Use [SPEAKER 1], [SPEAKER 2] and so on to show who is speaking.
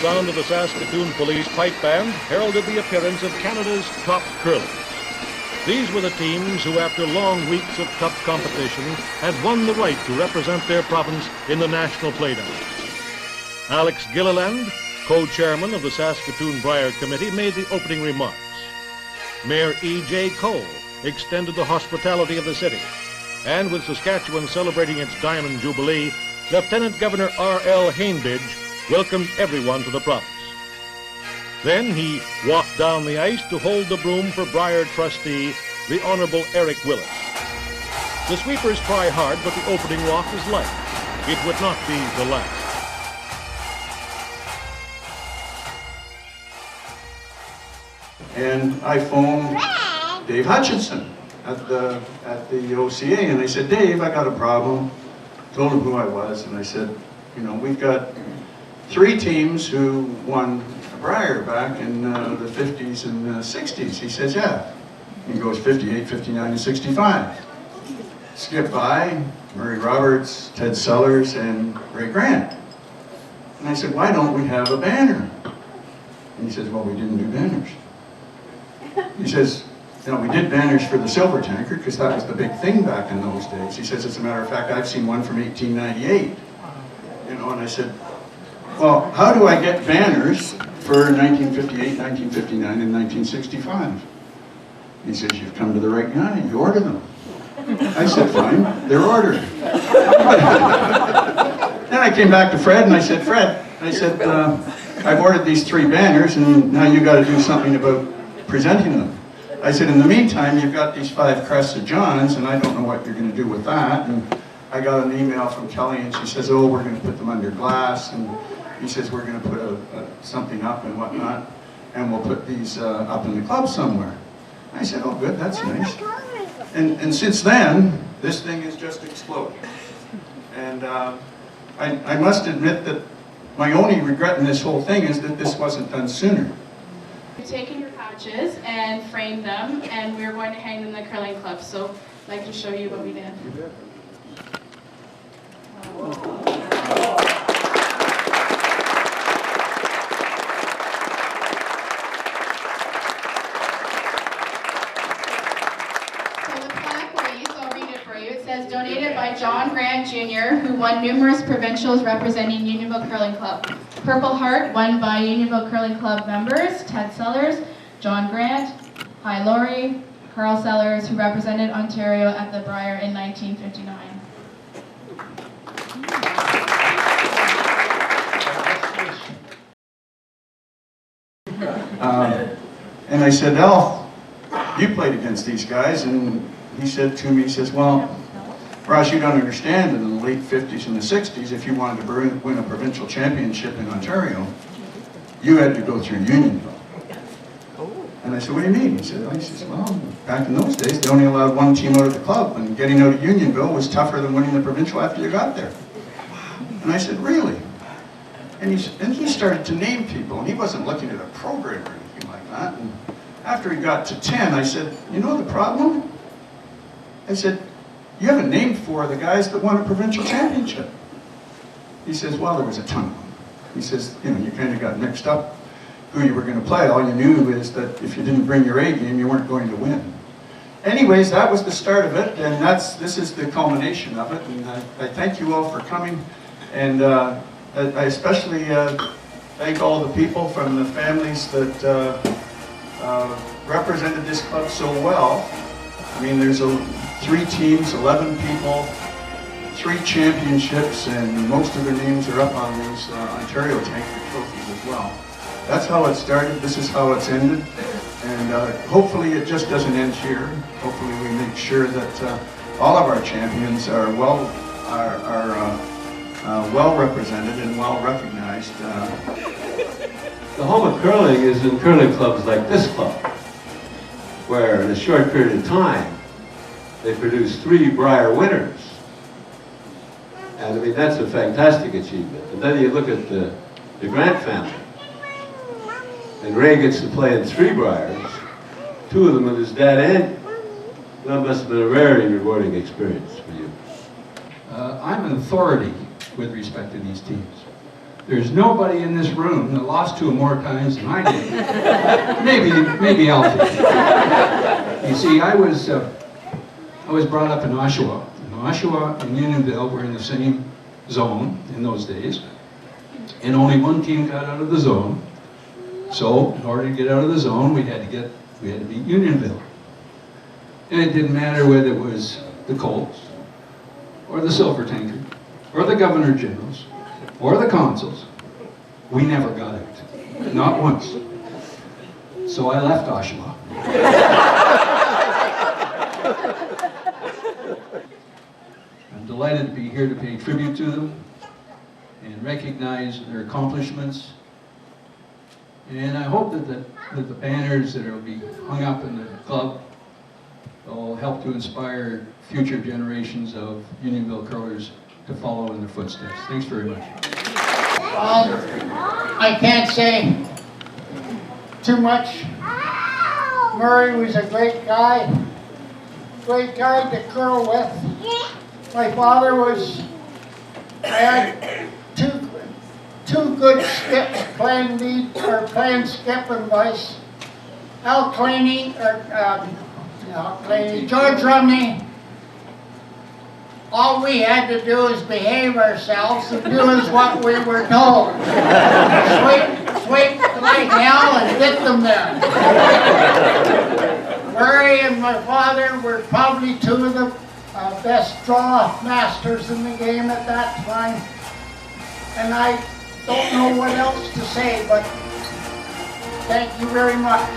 [SPEAKER 1] sound of the Saskatoon Police Pipe Band heralded the appearance of Canada's top curlers. These were the teams who, after long weeks of tough competition, had won the right to represent their province in the national playdown. Alex Gilliland, co-chairman of the Saskatoon Brier Committee, made the opening remarks. Mayor E.J. Cole extended the hospitality of the city. And with Saskatchewan celebrating its Diamond Jubilee, Lieutenant Governor R.L. Hainbidge welcomed everyone to the province. Then he walked down the ice to hold the broom for Brier trustee, the Honorable Eric Willis. The sweepers try hard, but the opening walk is light. It would not be the last.
[SPEAKER 2] And I phoned Dave Hutchinson at the OCA, and I said, Dave, I got a problem. Told him who I was, and I said, you know, we've got 3 teams who won Brier back in the 50s and 60s. He says, yeah. He goes 58, 59, and 65. Skip by Murray Roberts, Ted Sellers, and Ray Grant. And I said, why don't we have a banner? And he says, well, we didn't do banners. He says, you know, we did banners for the silver tankard because that was the big thing back in those days. He says, as a matter of fact, I've seen one from 1898. You know, and I said, well, how do I get banners for 1958, 1959, and 1965? He says, you've come to the right guy, you order them. I said, fine, they're ordered. Then I came back to Fred and I said, Fred, I've ordered these 3 banners and now you got to do something about presenting them. I said, in the meantime, you've got these 5 crests of Johns, and I don't know what you're going to do with that. And I got an email from Kelly, and she says, oh, we're going to put them under glass, and he says, we're going to put something up and whatnot, and we'll put these up in the club somewhere. I said, oh, good, that's nice. And since then, this thing has just exploded. And I must admit that my only regret in this whole thing is that this wasn't done sooner.
[SPEAKER 3] We've taken your patches and framed them, and we're going to hang them in the curling club. So I'd like to show you what we did. So the plaque reads, I'll read it for you. It says, donated by John Grant Jr., who won numerous provincials representing Unionville Curling Club. Purple Heart, won by Unionville Curling Club members, Ted Sellers, John Grant, Hi Lawrie, Carl Sellers, who represented Ontario at the Brier in 1959.
[SPEAKER 2] And I said, Alf, you played against these guys, and he said to me, he says, well, Ross, you don't understand, in the late 50s and the 60s, if you wanted to win a provincial championship in Ontario, you had to go through Unionville. And I said, what do you mean? He says, well, back in those days, they only allowed 1 team out of the club, and getting out of Unionville was tougher than winning the provincial after you got there. And I said, really? And he started to name people, and he wasn't looking at a program or anything like that. And after he got to 10, I said, you know the problem? I said, you haven't named 4 of the guys that won a provincial championship. He says, well, there was a ton of them. He says, you know, you kind of got mixed up who you were going to play. All you knew is that if you didn't bring your A game, you weren't going to win. Anyways, that was the start of it, and this is the culmination of it. And I thank you all for coming, and I especially thank all the people from the families that represented this club so well. I mean, there's 3 teams, 11 people, 3 championships, and most of their names are up on these Ontario Tankard trophies as well. That's how it started, this is how it's ended, and hopefully it just doesn't end here. Hopefully we make sure that all of our champions are well represented and well recognized.
[SPEAKER 4] The home of curling is in curling clubs like this club, where in a short period of time they produced 3 Brier winners. And I mean, that's a fantastic achievement. And then you look at the Grant family. And Ray gets to play in 3 Briers, 2 of them with his dad and that must have been a very rewarding experience for you.
[SPEAKER 5] I'm an authority with respect to these teams.
[SPEAKER 2] There's nobody in this room that lost to him more times than I did. maybe Alfie. You see, I was brought up in Oshawa. And Oshawa and Unionville were in the same zone in those days. And only one team got out of the zone. So, in order to get out of the zone, we had to beat Unionville. And it didn't matter whether it was the Colts, or the Silver Tanker, or the Governor Generals, or the Consuls. We never got out. Not once. So I left Oshawa. I'm delighted to be here to pay tribute to them and recognize their accomplishments. And I hope that the banners that will be hung up in the club will help to inspire future generations of Unionville curlers to follow in their footsteps. Thanks very much.
[SPEAKER 5] I can't say too much. Murray was a great guy to curl with. My father was, I had two good skips, plan lead or plan skip and vice. Claney, George Rumney. All we had to do is behave ourselves and do as what we were told. Sweep like hell and get them there. Murray and my father were probably two of the best draw masters in the game at that time. And I don't know what else to say, but thank you very much.